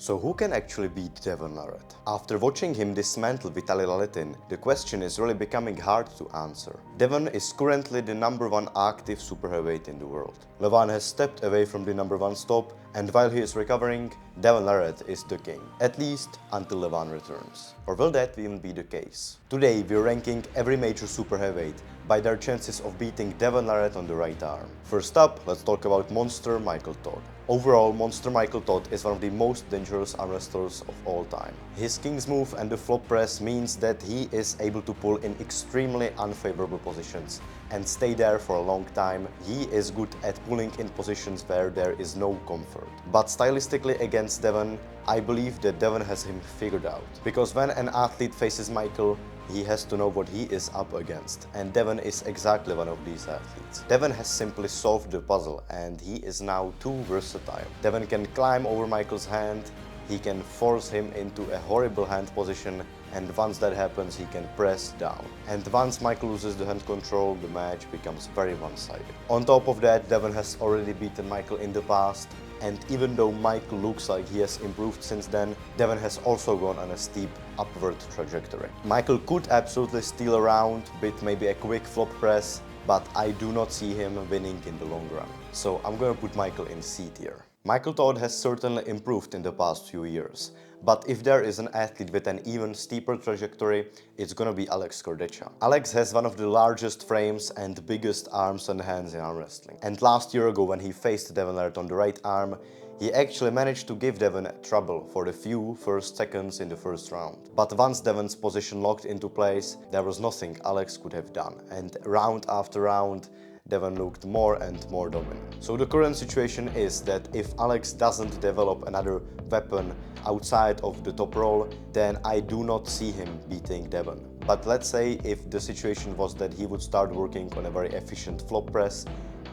So who can actually beat Devon Larratt? After watching him dismantle Vitaly Laletin, the question is really becoming hard to answer. Devon is currently the #1 active super heavyweight in the world. Levan has stepped away from the #1 stop, and while he is recovering, Devon Larratt is the king. At least until Levan returns. Or will that even be the case? Today we're ranking every major super heavyweight by their chances of beating Devon Larratt on the right arm. First up, let's talk about Monster Michael Todd. Overall, Monster Michael Todd is one of the most dangerous arm wrestlers of all time. His King's move and the flop press means that he is able to pull in extremely unfavorable positions and stay there for a long time. He is good at pulling in positions where there is no comfort. But stylistically against Devon, I believe that Devon has him figured out. Because when an athlete faces Michael, he has to know what he is up against, and Devon is exactly one of these athletes. Devon has simply solved the puzzle, and he is now too versatile. Devon can climb over Michael's hand, he can force him into a horrible hand position, and once that happens, he can press down. And once Michael loses the hand control, the match becomes very one-sided. On top of that, Devon has already beaten Michael in the past, and even though Michael looks like he has improved since then, Devon has also gone on a steep upward trajectory. Michael could absolutely steal around with maybe a quick flop press, but I do not see him winning in the long run. So I'm gonna put Michael in C tier. Michael Todd has certainly improved in the past few years, but if there is an athlete with an even steeper trajectory, it's gonna be Alex Kordecha. Alex has one of the largest frames and biggest arms and hands in arm wrestling. And last year ago, when he faced Devon Larratt on the right arm, he actually managed to give Devon trouble for the few first seconds in the first round. But once Devon's position locked into place, there was nothing Alex could have done. And round after round, Devon looked more and more dominant. So the current situation is that if Alex doesn't develop another weapon outside of the top roll, then I do not see him beating Devon. But let's say if the situation was that he would start working on a very efficient flop press,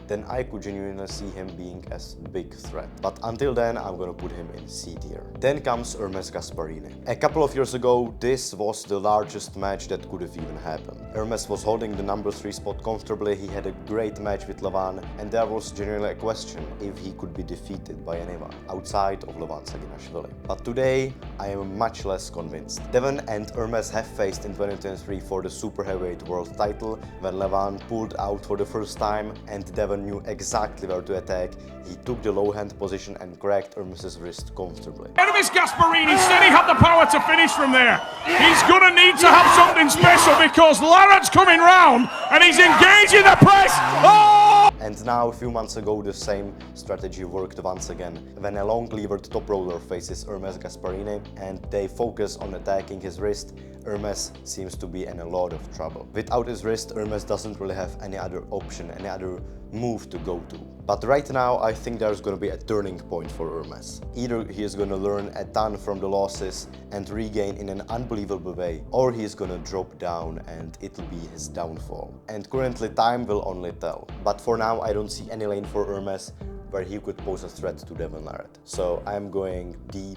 then I could genuinely see him being a big threat. But until then, I'm gonna put him in C tier. Then comes Hermes Gasparini. A couple of years ago, this was the largest match that could have even happened. Hermes was holding the #3 spot comfortably, he had a great match with Levan, and there was genuinely a question if he could be defeated by anyone outside of Levan Saginashvili. But today, I am much less convinced. Devon and Hermes have faced in 2023 for the super heavyweight world title, when Levan pulled out for the first time and Devon knew exactly where to attack. He took the low hand position and cracked Hermes' wrist comfortably. Hermes Gasparini said he had the power to finish from there. He's gonna need to have something special because Larratt's coming round and he's engaging the press. Oh! And now, a few months ago, the same strategy worked once again. When a long-levered top roller faces Hermes Gasparini and they focus on attacking his wrist, Hermes seems to be in a lot of trouble. Without his wrist, Hermes doesn't really have any other option, any other move to go to. But right now, I think there's gonna be a turning point for Hermes. Either he is gonna learn a ton from the losses and regain in an unbelievable way, or he is gonna drop down and it'll be his downfall. And currently, time will only tell. But for now, I don't see any lane for Hermes where he could pose a threat to Devon Larratt. So I'm going D+.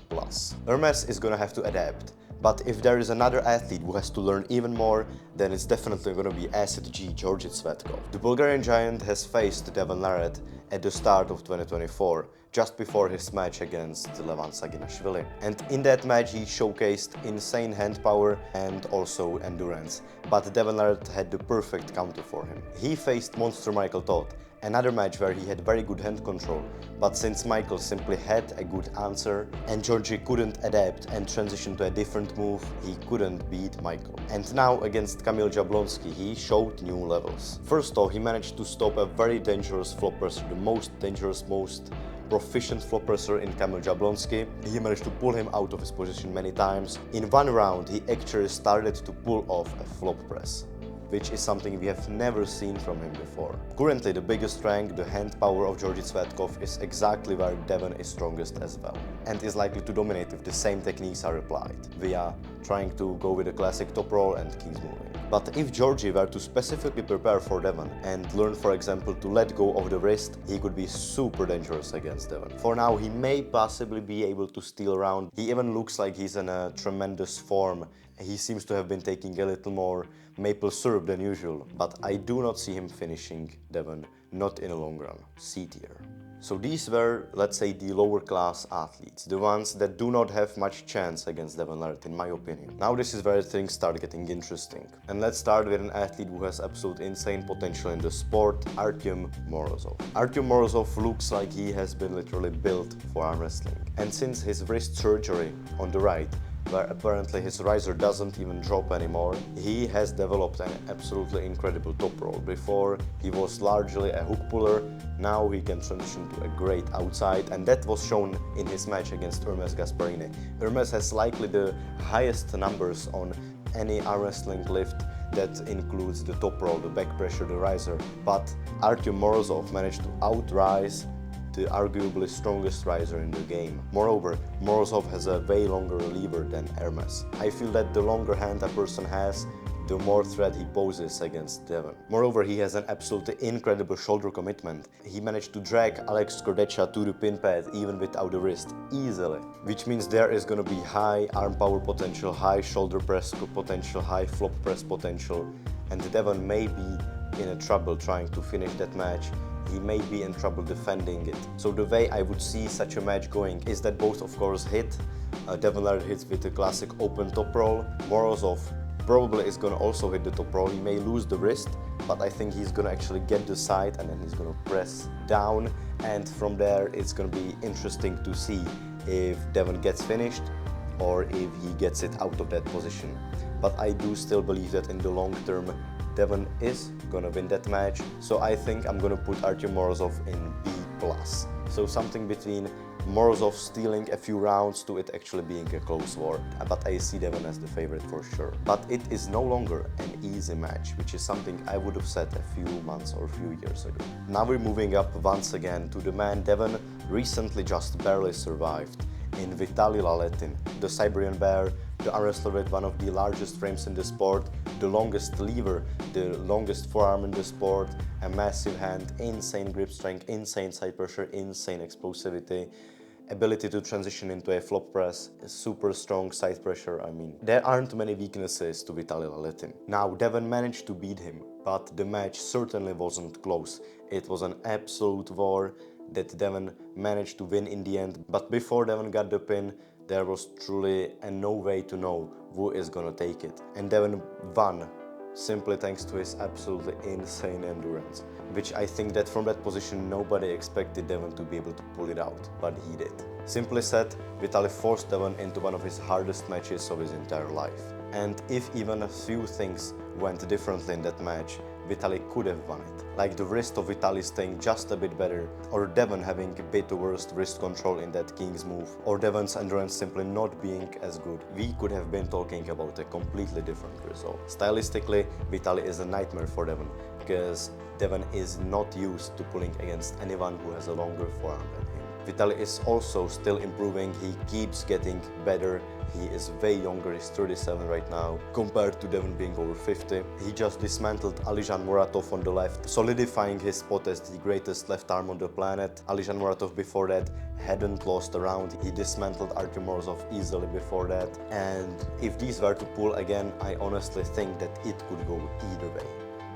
Hermes is gonna have to adapt. But if there is another athlete who has to learn even more, then it's definitely going to be Acid G Georgi Cvetkov. The Bulgarian giant has faced Devon Larratt at the start of 2024, just before his match against Levan Saginashvili. And in that match he showcased insane hand power and also endurance, but Devon Larratt had the perfect counter for him. He faced Monster Michael Todd, another match where he had very good hand control, but since Michael simply had a good answer and Georgi couldn't adapt and transition to a different move, he couldn't beat Michael. And now against Kamil Jablonski, he showed new levels. First off, he managed to stop a very dangerous flop presser, the most dangerous, most proficient flop presser in Kamil Jablonski. He managed to pull him out of his position many times. In one round, he actually started to pull off a flop press, which is something we have never seen from him before. Currently, the biggest strength, the hand power of Georgi Cvetkov, is exactly where Devon is strongest as well, and is likely to dominate if the same techniques are applied, via trying to go with a classic top roll and King's moving. But if Georgi were to specifically prepare for Devon and learn, for example, to let go of the wrist, he could be super dangerous against Devon. For now, he may possibly be able to steal around. He even looks like he's in a tremendous form. He seems to have been taking a little more maple syrup than usual, but I do not see him finishing Devon, not in the long run. C tier. So these were, let's say, the lower class athletes, the ones that do not have much chance against Devon Larratt, in my opinion. Now this is where things start getting interesting. And let's start with an athlete who has absolute insane potential in the sport, Artyom Morozov. Artyom Morozov looks like he has been literally built for arm wrestling. And since his wrist surgery on the right, where apparently his riser doesn't even drop anymore, he has developed an absolutely incredible top roll. Before, he was largely a hook puller, now he can transition to a great outside, and that was shown in his match against Hermes Gasparini. Hermes has likely the highest numbers on any arm wrestling lift that includes the top roll, the back pressure, the riser, but Artyom Morozov managed to outrise the arguably strongest riser in the game. Moreover, Morozov has a way longer lever than Hermes. I feel that the longer hand a person has, the more threat he poses against Devon. Moreover, he has an absolutely incredible shoulder commitment. He managed to drag Alex Kordecha to the pin pad even without the wrist, easily. Which means there is gonna be high arm power potential, high shoulder press potential, high flop press potential, and Devon may be in trouble trying to finish that match. He may be in trouble defending it. So the way I would see such a match going is that both of course hit. Devon Larratt hits with the classic open top roll. Morozov probably is gonna also hit the top roll. He may lose the wrist, but I think he's gonna actually get the side and then he's gonna press down. And from there it's gonna be interesting to see if Devon gets finished or if he gets it out of that position. But I do still believe that in the long term, Devon is gonna win that match, so I think I'm gonna put Artyom Morozov in B+. So something between Morozov stealing a few rounds to it actually being a close war. But I see Devon as the favorite for sure. But it is no longer an easy match, which is something I would have said a few months or a few years ago. Now we're moving up once again to the man Devon recently just barely survived, in Vitaly Laletin, the Siberian bear, the arm wrestler with one of the largest frames in the sport, the longest lever, the longest forearm in the sport, a massive hand, insane grip strength, insane side pressure, insane explosivity, ability to transition into a flop press, super strong side pressure. I mean, there aren't many weaknesses to Vitaly Laletin. Now, Devon managed to beat him, but the match certainly wasn't close. It was an absolute war that Devon managed to win in the end. But before Devon got the pin, there was truly no way to know who is gonna take it. And Devon won simply thanks to his absolutely insane endurance, which I think that from that position nobody expected Devon to be able to pull it out, but he did. Simply said, Vitaly forced Devon into one of his hardest matches of his entire life. And if even a few things went differently in that match, Vitaly could have won it. Like the wrist of Vitaly staying just a bit better, or Devon having a bit worse wrist control in that King's move, or Devon's endurance simply not being as good. We could have been talking about a completely different result. Stylistically, Vitaly is a nightmare for Devon, because Devon is not used to pulling against anyone who has a longer forearm than him. Vitaly is also still improving, he keeps getting better. He is way younger, he's 37 right now, compared to Devon being over 50. He just dismantled Alijan Muratov on the left, solidifying his spot as the greatest left arm on the planet. Alijan Muratov before that hadn't lost a round. He dismantled Artyom Morozov easily before that. And if these were to pull again, I honestly think that it could go either way.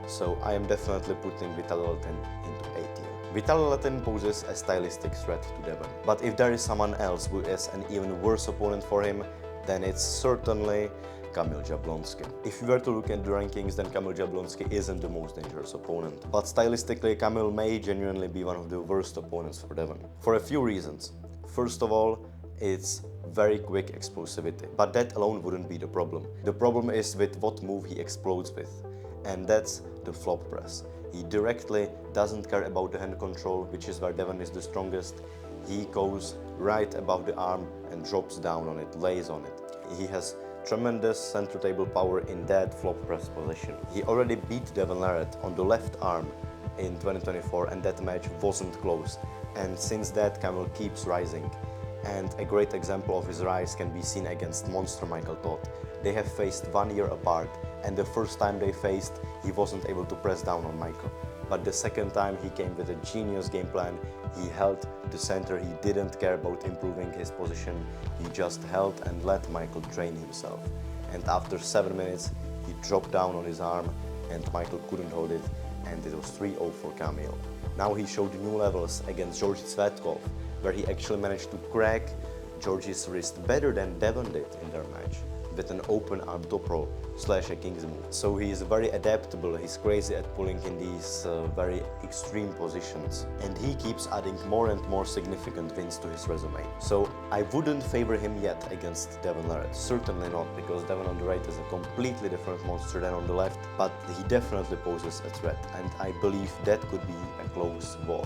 So I am definitely putting Vitaly Laletin into A tier. Vitaly Laletin poses a stylistic threat to Devon. But if there is someone else who is an even worse opponent for him, then it's certainly Kamil Jablonski. If you were to look at the rankings, then Kamil Jablonski isn't the most dangerous opponent. But stylistically, Kamil may genuinely be one of the worst opponents for Devon. For a few reasons. First of all, it's very quick explosivity. But that alone wouldn't be the problem. The problem is with what move he explodes with. And that's the flop press. He directly doesn't care about the hand control, which is where Devon is the strongest. He goes right above the arm and drops down on it, lays on it. He has tremendous center table power in that flop press position. He already beat Devon Larratt on the left arm in 2024 and that match wasn't close. And since that, Kamil keeps rising. And a great example of his rise can be seen against monster Michael Todd. They have faced 1 year apart, and the first time they faced, he wasn't able to press down on Michael. But the second time he came with a genius game plan. He held the center, he didn't care about improving his position, he just held and let Michael train himself. And after 7 minutes, he dropped down on his arm and Michael couldn't hold it, and it was 3-0 for Kamil. Now he showed new levels against Georgi Svetkov, where he actually managed to crack Georgi's wrist better than Devon did in their match, with an open arm top roll / a king's move. So he is very adaptable, he's crazy at pulling in these very extreme positions, and he keeps adding more and more significant wins to his resume. So I wouldn't favor him yet against Devon Larratt, certainly not, because Devon on the right is a completely different monster than on the left, but he definitely poses a threat, and I believe that could be a close war.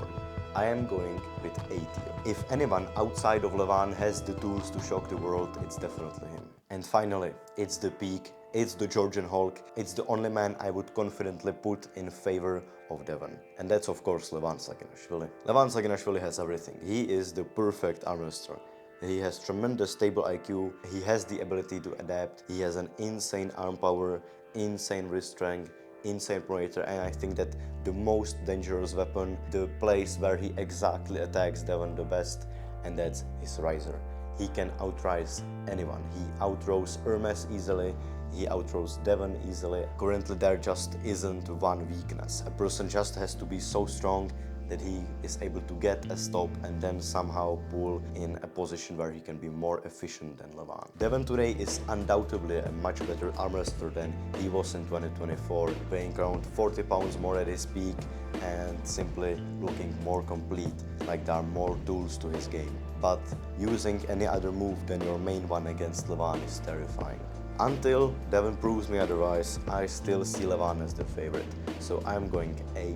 I am going with A tier. If anyone outside of Levan has the tools to shock the world, it's definitely him. And finally, it's the peak, it's the Georgian Hulk, it's the only man I would confidently put in favor of Devon. And that's of course Levan Saginashvili. Levan Saginashvili has everything. He is the perfect arm wrestler. He has tremendous stable IQ, he has the ability to adapt, he has an insane arm power, insane wrist strength, insane pronator, and I think that the most dangerous weapon, the place where he exactly attacks Devon the best, and that's his riser. He can outrise anyone. He outrose Hermes easily, he outrose Devon easily. Currently there just isn't one weakness. A person just has to be so strong that he is able to get a stop and then somehow pull in a position where he can be more efficient than Levan. Devon today is undoubtedly a much better arm wrestler than he was in 2024, weighing around 40 pounds more at his peak and simply looking more complete, like there are more tools to his game. But using any other move than your main one against Levan is terrifying. Until Devon proves me otherwise, I still see Levan as the favorite, so I'm going A+.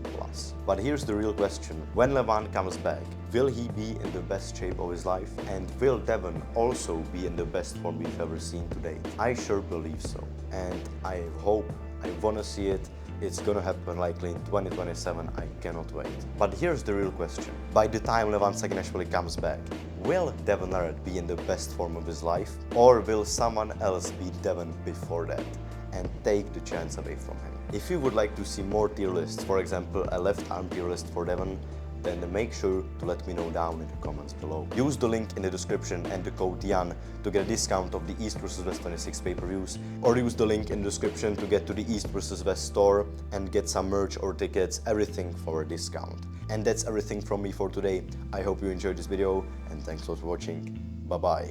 But here's the real question: when Levan comes back, will he be in the best shape of his life? And will Devon also be in the best form we've ever seen today? I sure believe so, and I hope, I wanna see it. It's gonna happen likely in 2027, I cannot wait. But here's the real question: by the time Levan Saginashvili comes back, will Devon Larratt be in the best form of his life? Or will someone else beat Devon before that and take the chance away from him? If you would like to see more tier lists, for example a left arm tier list for Devon, then make sure to let me know down in the comments below. Use the link in the description and the code Jan to get a discount of the East vs West 26 pay-per-views, or use the link in the description to get to the East vs West store and get some merch or tickets, everything for a discount. And that's everything from me for today. I hope you enjoyed this video and thanks a lot for watching. Bye bye.